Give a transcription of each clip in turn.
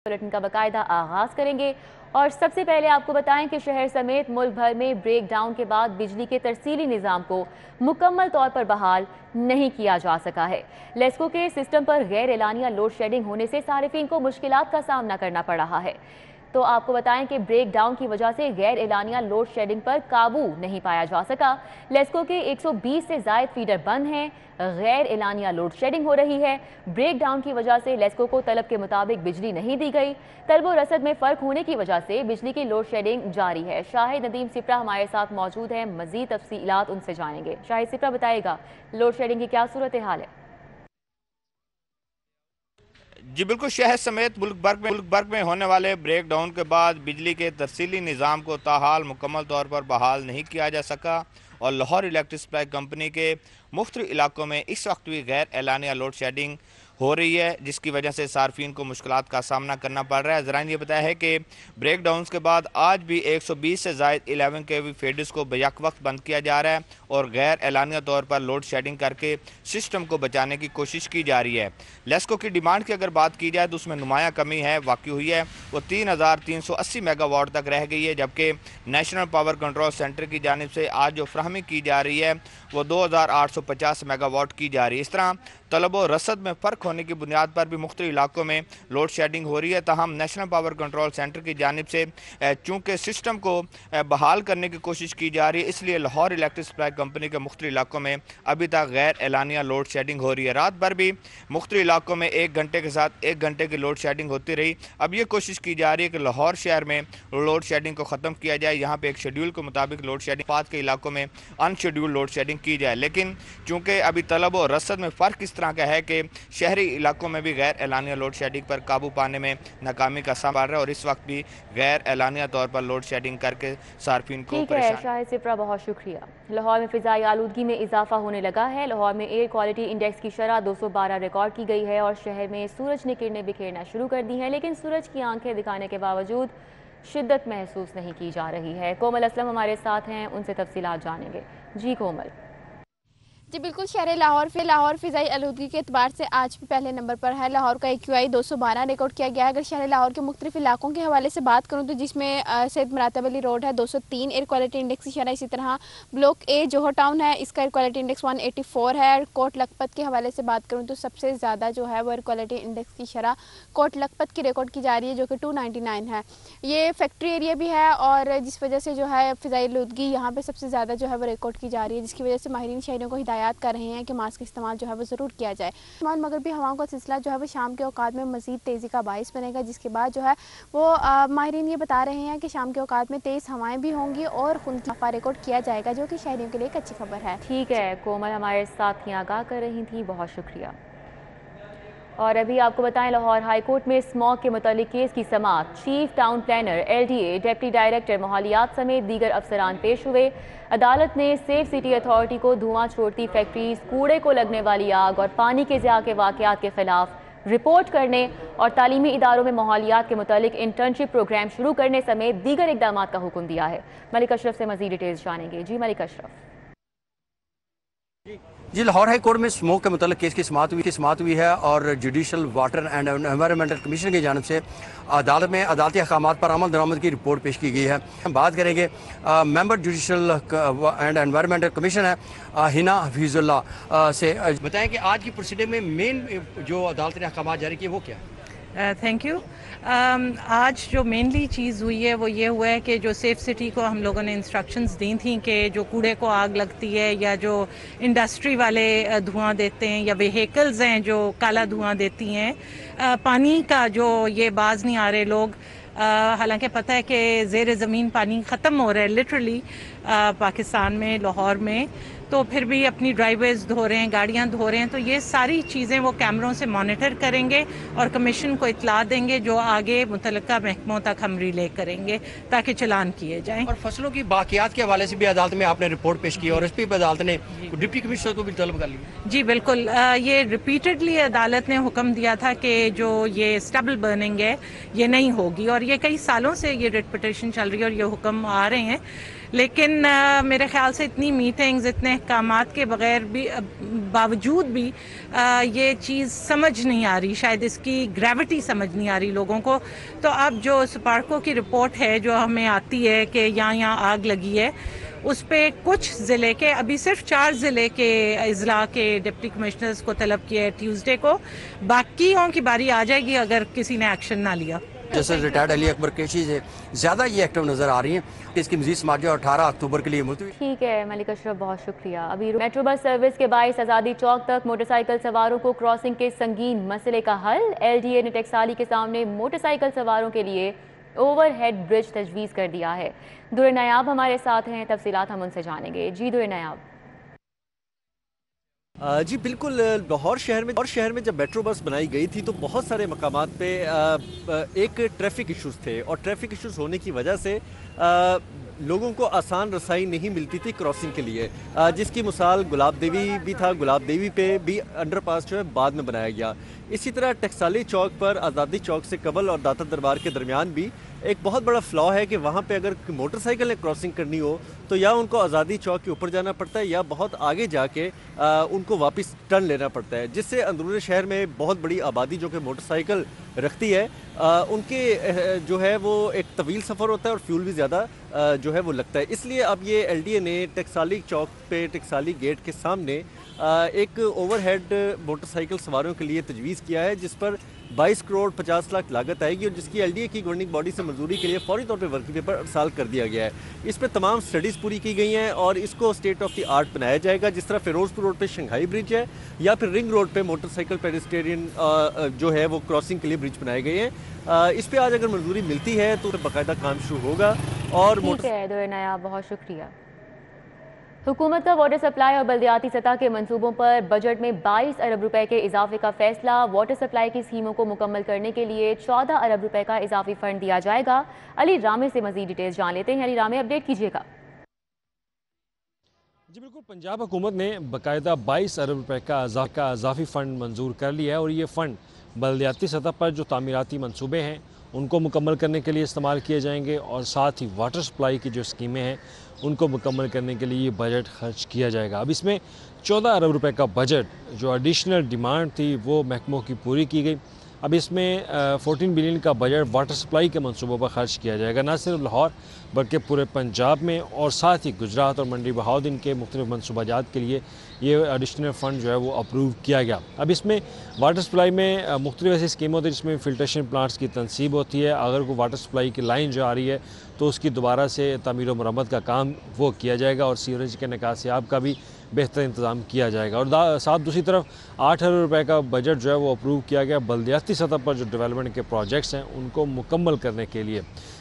Bulletin का बाकायदा आगाज करेंगे और सबसे पहले आपको बताएं कि शहर समेत मुल्क भर में ब्रेक डाउन के बाद बिजली के तरसीली निज़ाम को मुकम्मल तौर पर बहाल नहीं किया जा सका है। लेस्को के सिस्टम पर गैर एलानिया लोड शेडिंग होने से सारिफिन को मुश्किलात का सामना करना पड़ रहा है। तो आपको बताएं कि ब्रेक डाउन की वजह से गैर एलानिया लोड शेडिंग पर काबू नहीं पाया जा सका। लेस्को के 120 से जायद फीडर बंद हैं, गैर एलानिया लोड शेडिंग हो रही है। ब्रेक डाउन की वजह से लेस्को को तलब के मुताबिक बिजली नहीं दी गई। तलब व रसद में फ़र्क होने की वजह से बिजली की लोड शेडिंग जारी है। शाहिद नदीम सिप्रा हमारे साथ मौजूद हैं, मज़ीद तफसीलात उनसे जानेंगे। शाहिद सिप्रा, बताएगा लोड शेडिंग की क्या सूरत हाल है? जी बिल्कुल, शहर समेत मुल्क भर में होने वाले ब्रेक डाउन के बाद बिजली के तरसीली निज़ाम को ताहाल मुकम्मल तौर पर बहाल नहीं किया जा सका और लाहौर इलेक्ट्रिक सप्लाई कंपनी के मुख्तलिफ इलाकों में इस वक्त भी गैर एलानिया लोड शेडिंग हो रही है, जिसकी वजह से सार्फिन को मुश्किलात का सामना करना पड़ रहा है। ज़रा ये बताया है कि ब्रेक डाउन के बाद आज भी 120 से ज़ायद 11 kV फीडर्स को बैक वक्त बंद किया जा रहा है और गैर एलानिया तौर पर लोड शेडिंग करके सिस्टम को बचाने की कोशिश की जा रही है। लेस्को की डिमांड की अगर बात की जाए तो उसमें नुमाया कमी है वाक़ई हुई है, वो 3380 मेगावाट तक रह गई है, जबकि नेशनल पावर कंट्रोल सेंटर की जानिब से आज जो फ्राहमी की जा रही है वो 2850 मेगावाट की जा रही है। इस तरह तलब व रसद में फ़र्क होने की बुनियाद पर भी मुख्तलिफ इलाकों में लोड शेडिंग हो रही है। ताहम नेशनल पावर कंट्रोल सेंटर की जानिब से चूँकि सिस्टम को बहाल करने की कोशिश की जा रही है, इसलिए लाहौर इलेक्ट्रिक सप्लाई कंपनी के मुख्तलिफ इलाकों में अभी तक गैर एलानिया लोड शेडिंग हो रही है। रात भर भी मुख्तलिफ इलाकों में 1 घंटे के साथ 1 घंटे की लोड शेडिंग होती रही। अब ये कोशिश की जा रही है कि लाहौर शहर में लोड शेडिंग को ख़त्म किया जाए। यहाँ पर एक शेड्यूल के मुताबिक लोड शेडिंग, बाद के इलाकों में अनशेड्यूल लोड शेडिंग की जाए, लेकिन चूँकि अभी तलब और रसद में फ़र्क इस तरह का है कि शहरी इलाकों में भी गैर एलानिया लोड शेडिंग पर काबू पाने में नाकामी का सामना रहा है और इस वक्त भी गैर एलानिया तौर पर लोड शेडिंग करके सार्फिन को परेशान। शाहिद सिप्रा, बहुत शुक्रिया। लाहौर में फ़िज़ाई आलूदगी में इजाफा होने लगा है। लाहौर में एयर क्वालिटी इंडेक्स की शरह 212 रिकॉर्ड की गई है और शहर में सूरज ने किरणें बिखेरना शुरू कर दी हैं, लेकिन सूरज की आंखें दिखाने के बावजूद शिद्दत महसूस नहीं की जा रही है। कोमल असलम हमारे साथ हैं, उनसे तफसीलात जानेंगे। जी कोमल। जी बिल्कुल, शहर लाहौर फ़िज़ाई आलूदगी के एतबार से आज भी पहले नंबर पर है। लाहौर का AQI 212 रिकॉर्ड किया गया है। अगर शहर लाहौर के मुख्तलिफ इलाकों के हवाले से बात करूँ तो जिसमें सैयद मरातब अली रोड है 203 एयर क्वालिटी इंडेक्स की शरह, इसी तरह ब्लॉक A जोहर टाउन है, इसका एयर क्वालिटी इंडेक्स 184 है। कोट लखपत के हवाले से बात करूँ तो सबसे ज़्यादा जो है वो एयर क्वालिटी इंडेक्स की शरह कोट लखपत की रिकॉर्ड की जा रही है, जो कि 299 है। ये फैक्ट्री एरिया भी है और जिस वजह से जो है फ़िज़ाई आलूदगी यहाँ पर सबसे ज़्यादा जो है वो रिकॉर्ड की जा रही है, जिसकी वजह से माहिरीन शहरियों को हिदायत कर रहे हैं कि मास्क का इस्तेमाल जो है वो ज़रूर किया जाए। मगरबी हवाओं का सिलसिला जो है वो शाम के औकात में मज़ीद तेज़ी का बाइस बनेगा, जिसके बाद जो है वो माहिरीन ये बता रहे हैं कि शाम के औकात में तेज़ हवाएं भी होंगी और खुनकी रिकॉर्ड किया जाएगा, जो कि शहरियों के लिए एक अच्छी खबर है। ठीक है कोमल, हमारे साथ ही आगाह कर रही थी, बहुत शुक्रिया। और अभी आपको बताएं, लाहौर हाई कोर्ट में स्मॉग के मुतालिक केस की समाअत chief town planner, LDA, deputy director माहौलियात समेत दीगर अफसरान पेश हुए। अदालत ने सेफ सिटी अथॉरिटी को धुआं छोड़ती फैक्ट्रीज, कूड़े को लगने वाली आग और पानी के ज़िया के वाक़यात के खिलाफ रिपोर्ट करने और तालीमी इदारों में माहौलियात के मुतालिक इंटर्नशिप प्रोग्राम शुरू करने समेत दीगर इक़दाम का हुक्म दिया है। मलिक अशरफ से मज़ीद डिटेल्स जानेंगे। जी मलिक अशरफ। जी, लाहौर हाई कोर्ट में स्मोक के मुतालिक केस की समाअत हुई है और judicial water and environmental commission की जानिब से अदालत में अदालती अहकामात पर अमल दरामद की रिपोर्ट पेश की गई है। हम बात करेंगे member judicial and environmental commission है हिना हफीजुल्लाह से। बताएं कि आज की प्रोसीडिंग में मेन जो अदालत ने अहकामात जारी किए वो क्या है? Thank you. आज जो मेनली चीज़ हुई है वो ये हुआ है कि जो सेफ सिटी को हम लोगों ने इंस्ट्रक्शंस दी थी कि जो कूड़े को आग लगती है या जो इंडस्ट्री वाले धुआं देते हैं या व्हीकल्स हैं जो काला धुआं देती हैं, पानी का जो ये बाज नहीं आ रहे लोग, हालांकि पता है कि ज़ेर ज़मीन पानी ख़त्म हो रहा है लिटरली पाकिस्तान में, लाहौर में, तो फिर भी अपनी ड्राइवेज धो रहे हैं, गाड़ियां धो रहे हैं, तो ये सारी चीज़ें वो कैमरों से मॉनिटर करेंगे और कमीशन को इतला देंगे, जो आगे मुतल्लिका महकमों तक हम रिले करेंगे ताकि चलान किए जाएं। और फसलों की बाकियात के हवाले से भी अदालत में आपने रिपोर्ट पेश की और इस पर अदालत ने डिप्टी कमिश्नर को भी तलब कर लिया। जी बिल्कुल, ये रिपीटेडली अदालत ने हुक्म दिया था कि जो ये स्टबल बर्निंग है ये नहीं होगी और ये कई सालों से ये रिट पिटिशन चल रही है और ये हुक्म आ रहे हैं। لیکن میرے خیال سے اتنی میٹنگز اتنے احکامات کے بغیر بھی باوجود بھی یہ چیز سمجھ نہیں آ رہی، شاید اس کی گریوٹی سمجھ نہیں آ رہی لوگوں کو. تو اب جو سپارکو کی رپورٹ ہے جو ہمیں آتی ہے کہ یہاں آگ لگی ہے، اس پہ کچھ ضلع کے، ابھی صرف 4 ضلع کے اضلاع کے ڈپٹی کمشنرز کو طلب کیا ہے ٹیوزڈے کو، باقیوں کی باری آ جائے گی اگر کسی نے ایکشن نہ لیا. جیسے ریٹائرڈ علی اکبر کیشی سے زیادہ یہ ایکٹیو نظر آ رہی ہیں. اس کی مزید سماجی 18 اکتوبر کے لیے ملتوی. ٹھیک ہے ملک اشرف، بہت شکریہ. ابھی میٹرو بس سروس کے باعث آزادی چوک تک موٹر سائیکل سواروں کو کراسنگ کے سنگین مسئلے کا حل. LDA نے ٹیکسالی کے سامنے موٹر سائیکل سواروں کے لیے اوور ہیڈ برج تجویز کر دیا ہے. در نیاب ہمارے ساتھ ہیں، تفصیلات ہم ان سے جانیں گے. جی در نیاب. جی بالکل، لاہور شہر میں جب میٹرو بس بنائی گئی تھی تو بہت سارے مقامات پہ ایک ٹریفک ایشوز تھے، اور ٹریفک ایشوز ہونے کی وجہ سے لوگوں کو آسان رسائی نہیں ملتی تھی کراسنگ کے لیے، جس کی مثال گلاب دیوی بھی تھا. گلاب دیوی پہ بھی انڈر پاس جو ہے بعد میں بنایا گیا. اسی طرح ٹیکسالی چوک پر آزادی چوک سے قبل اور داتا دربار کے درمیان بھی ایک بہت بڑا فلا ہے کہ وہاں پہ اگر موٹر سائیکل نے کراسنگ کرنی ہو تو یا ان کو آزادی چوک کے اوپر جانا پڑتا ہے یا بہت آگے جا کے ان کو واپس ٹرن لینا پڑتا ہے، جس سے اندرون شہر میں بہت بڑی آبادی جو کہ موٹر سائیکل رکھتی ہے ان کے جو ہے وہ ایک طویل سفر ہوتا ہے اور فیول بھی زیادہ جو ہے وہ لگتا ہے. اس لیے اب یہ LDA نے ٹیکسالی چوک پہ ٹیکسالی گیٹ کے سامنے ایک اوور ہیڈ موٹر سائیکل سواروں کے لیے تجویز کیا ہے، جس پر 22 کروڑ 50 لاکھ لاگت آئے گی، اور جس کی LDA کی گورننگ باڈی سے منظوری کے لیے فوری طور پہ ورکنگ پیپر ارسال کر دیا گیا ہے. اس پہ تمام سٹڈیز پوری کی گئی ہیں اور اس کو اسٹیٹ آف دی آرٹ بنایا جائے گا. جس طرح فیروز پور روڈ پہ شنگھائی برج ہے یا پھر رنگ روڈ پہ موٹر سائیکل پیڈسٹرین جو ہے وہ کراسنگ کے لیے برج بنائے گئے ہیں. اس پہ آج اگر منظوری ملتی ہے تو باقاعدہ کام شروع ہوگا. اور ٹھیک ہے در نیاب، بہت شکریہ. حکومت کا واٹر سپلائی اور بلدیاتی سطح کے منصوبوں پر بجٹ میں 22 ارب روپے کے اضافے کا فیصلہ. واٹر سپلائی کی اسکیموں کو مکمل کرنے کے لیے 14 ارب روپے کا اضافی فنڈ دیا جائے گا. علی رامے سے مزید ڈیٹیلز جان لیتے ہیں. علی رامے، اپڈیٹ کیجیے گا. جی بالکل، پنجاب حکومت نے باقاعدہ 22 ارب روپے کا اضافی فنڈ منظور کر لیا ہے، اور یہ فنڈ بلدیاتی سطح پر جو تعمیراتی منصوبے ہیں ان کو مکمل کرنے کے لیے استعمال کیے جائیں گے، اور ساتھ ہی واٹر سپلائی کی جو اسکیمیں ہیں ان کو مکمل کرنے کے لیے یہ بجٹ خرچ کیا جائے گا. اب اس میں 14 ارب روپے کا بجٹ جو ایڈیشنل ڈیمانڈ تھی وہ محکموں کی پوری کی گئی. اب اس میں 14 بلین کا بجٹ واٹر سپلائی کے منصوبوں پر خرچ کیا جائے گا، نہ صرف لاہور بلکہ پورے پنجاب میں، اور ساتھ ہی گجرات اور منڈی بہاؤدین کے مختلف منصوبہ جات کے لیے یہ ایڈیشنل فنڈ جو ہے وہ اپروو کیا گیا. اب اس میں واٹر سپلائی میں مختلف ایسی اسکیم ہوتی ہے جس میں فلٹریشن پلانٹس کی تنصیب ہوتی ہے. اگر کوئی واٹر سپلائی کی لائن جو آ رہی ہے تو اس کی دوبارہ سے تعمیر و مرمت کا کام وہ کیا جائے گا، اور سیوریج کے نکاسیاب کا بھی بہتر انتظام کیا جائے گا. اور ساتھ دوسری طرف 8 ارب روپے کا بجٹ جو ہے وہ اپروو کیا گیا بلدیاتی سطح پر جو ڈیولپمنٹ کے پروجیکٹس ہیں ان کو مکمل کرنے کے لیے.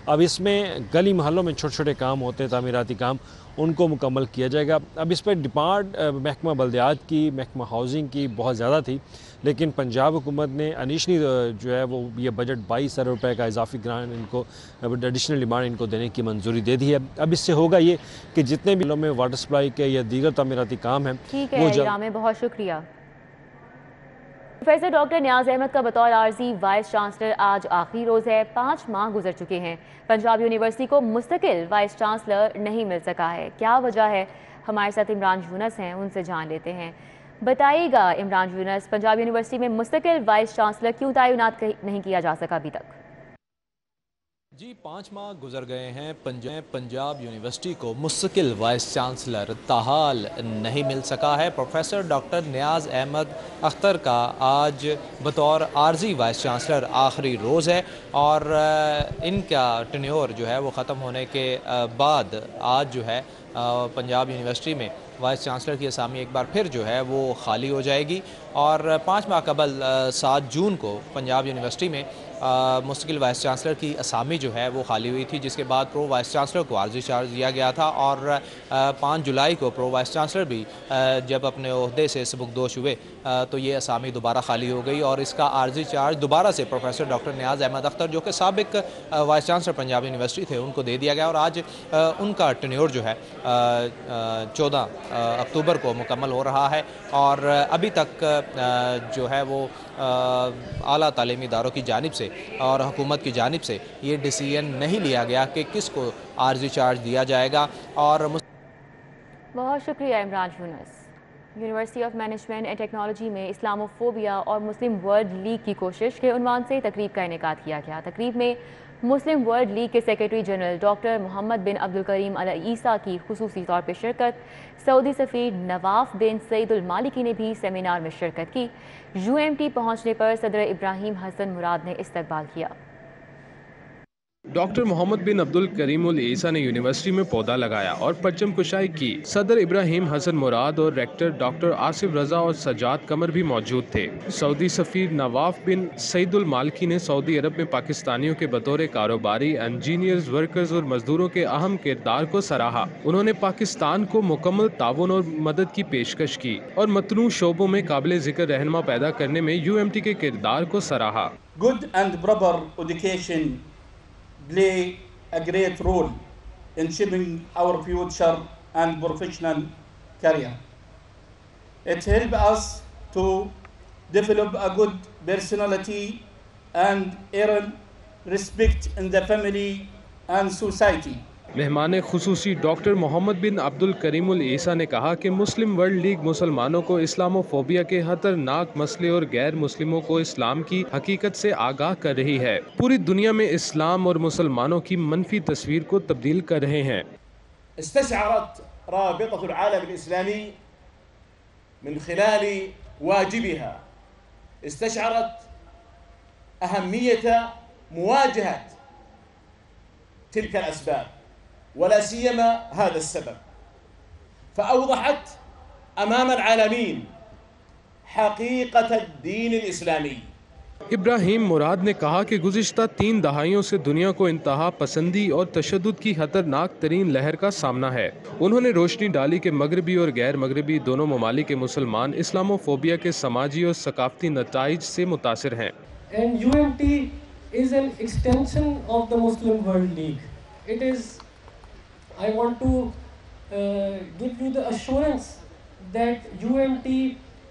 اب اس میں گلی محلوں میں چھوٹے چھوٹے کام ہوتے ہیں، تعمیراتی کام، ان کو مکمل کیا جائے گا. اب اس پہ ڈیمانڈ محکمہ بلدیات کی، محکمہ ہاؤسنگ کی بہت زیادہ تھی، لیکن پنجاب حکومت نے انیشنی جو ہے وہ یہ بجٹ 22 ارب روپے کا اضافی گرانٹ ان کو ایڈیشنل ڈیمانڈ ان کو دینے کی منظوری دے دی ہے. اب اس سے ہوگا یہ کہ جتنے بھی ضلعوں میں واٹر سپلائی کے یا دیگر تعمیراتی کام ہیں. ٹھیک ہے علی رامے، بہت شکریہ. پروفیسر ڈاکٹر نیاز احمد کا بطور عارضی وائس چانسلر آج آخری روز ہے. 5 ماہ گزر چکے ہیں، پنجاب یونیورسٹی کو مستقل وائس چانسلر نہیں مل سکا ہے. کیا وجہ ہے؟ ہمارے ساتھ عمران یونس ہیں، ان سے جان لیتے ہیں. بتائیے گا عمران یونس، پنجاب یونیورسٹی میں مستقل وائس چانسلر کیوں تعینات نہیں کیا جا سکا ابھی تک؟ جی 5 ماہ گزر گئے ہیں، پنجاب یونیورسٹی کو مستقل وائس چانسلر تاحال نہیں مل سکا ہے. پروفیسر ڈاکٹر نیاز احمد اختر کا آج بطور عارضی وائس چانسلر آخری روز ہے، اور ان کا ٹینیور جو ہے وہ ختم ہونے کے بعد آج جو ہے پنجاب یونیورسٹی میں وائس چانسلر کی اسامی ایک بار پھر جو ہے وہ خالی ہو جائے گی. اور 5 ماہ قبل 7 جون کو پنجاب یونیورسٹی میں مستقل وائس چانسلر کی اسامی جو ہے وہ خالی ہوئی تھی، جس کے بعد پرو وائس چانسلر کو عارضی چارج دیا گیا تھا، اور 5 جولائی کو پرو وائس چانسلر بھی جب اپنے عہدے سے سبکدوش ہوئے تو یہ اسامی دوبارہ خالی ہو گئی، اور اس کا عارضی چارج دوبارہ سے پروفیسر ڈاکٹر نیاز احمد اختر جو کہ سابق وائس چانسلر پنجاب یونیورسٹی تھے ان کو دے دیا گیا. اور آج ان کا ٹینیور جو ہے 14 اکتوبر کو مکمل ہو رہا ہے، اور ابھی تک جو ہے وہ आला तालीमी इदारों की जानिब से और हुकूमत की जानिब से ये डिसीजन नहीं लिया गया कि किस को आर्जी चार्ज दिया जाएगा। और बहुत शुक्रिया Imran Yunus. University of management and technology में इस्लामोफोबिया और मुस्लिम वर्ल्ड लीग की कोशिश के उन्वान से तकरीब का इनेकाद किया गया। तकरीब में मुस्लिम वर्ल्ड लीग के सेक्रेटरी जनरल डॉक्टर मोहम्मद बिन अब्दुल करीम अल ईसा की खुसूसी तौर पर शिरकत, सऊदी सफ़ीर नवाफ बिन सईदुल मालिकी ने भी सेमिनार में शिरकत की। UMT पहुँचने पर सदर इब्राहिम हसन मुराद ने इस्तकबाल किया। डॉक्टर मोहम्मद बिन अब्दुल करीम अल ईसा ने यूनिवर्सिटी में पौधा लगाया और परचम कुशाई की। सदर इब्राहिम हसन मुराद और रेक्टर डॉक्टर आसिफ रजा और सजाद कमर भी मौजूद थे। सऊदी सफ़ीर नवाफ बिन सईदुल मालिकी ने सऊदी अरब में पाकिस्तानियों के बतौर कारोबारी, इंजीनियर्स, वर्कर्स और मजदूरों के अहम किरदार को सराहा। उन्होंने पाकिस्तान को मुकम्मल ताउन और मदद की पेशकश की और मतनू शोबों में काबिल जिक्र रहनुमा पैदा करने में UMT के किरदार को सराहा। Good and proper education play a great role in shaping our future and professional career. It helps us to develop a good personality and earn respect in the family and society. मेहमान खुसूसी doctor Mohammad बिन अब्दुल करीम अल ईसा ने कहा कि मुस्लिम world league मुसलमानों को Islamophobia के खतरनाक मसले और गैर मुस्लिमों को इस्लाम की हकीकत से आगाह कर रही है। पूरी दुनिया में इस्लाम और मुसलमानों की मनफी तस्वीर को तब्दील कर रहे हैं। استشعرت رابطة العالم الإسلامي من خلال واجبها استشعرت أهمية مواجهة تلك الأسباب ولا سيما هذا السبب، فأوضحت أمام العالمين حقيقة الدين الإسلامي۔ इब्राहिम मुराद ने कहा कि गुज़िश्ता 3 दहाइयों से दुनिया को इंतहा पसंदी और तशद्दुद की खतरनाक तरीन लहर का सामना है। उन्होंने रोशनी डाली कि मगरबी और गैर मगरबी दोनों ममालिक के मुसलमान इस्लामोफोबिया के समाजी और सकाफती नताइज से मुतासिर हैं। And UMT is an extension of the Muslim World League. It is, I want to give you the assurance that UMT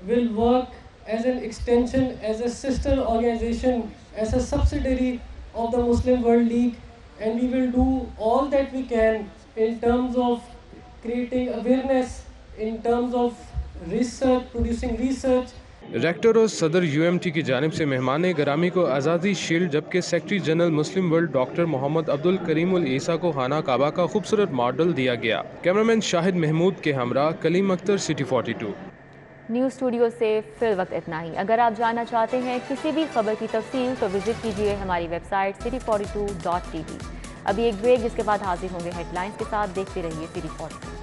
will work as an extension, as a sister organization, as a subsidiary of the Muslim World League, and we will do all that we can in terms of creating awareness, in terms of research, producing research. Rector और सदर UMT की जानिब से मेहमान गरामी को आज़ादी shield, जबकि secretary general मुस्लिम world doctor Mohammad Abdul Karim अल ईसा को खाना काबा का खूबसूरत मॉडल दिया गया। कैमरामैन शाहिद महमूद के हमरा Kaleem Akhtar, city 42। News studio से फिल वक्त इतना ही। अगर आप जानना चाहते हैं किसी भी खबर की तफसील तो विजिट कीजिए हमारी वेबसाइट city42.tv। अभी एक ब्रेक, जिसके बाद हाजिर होंगे हेडलाइंस के साथ। देखते रहिए City 42।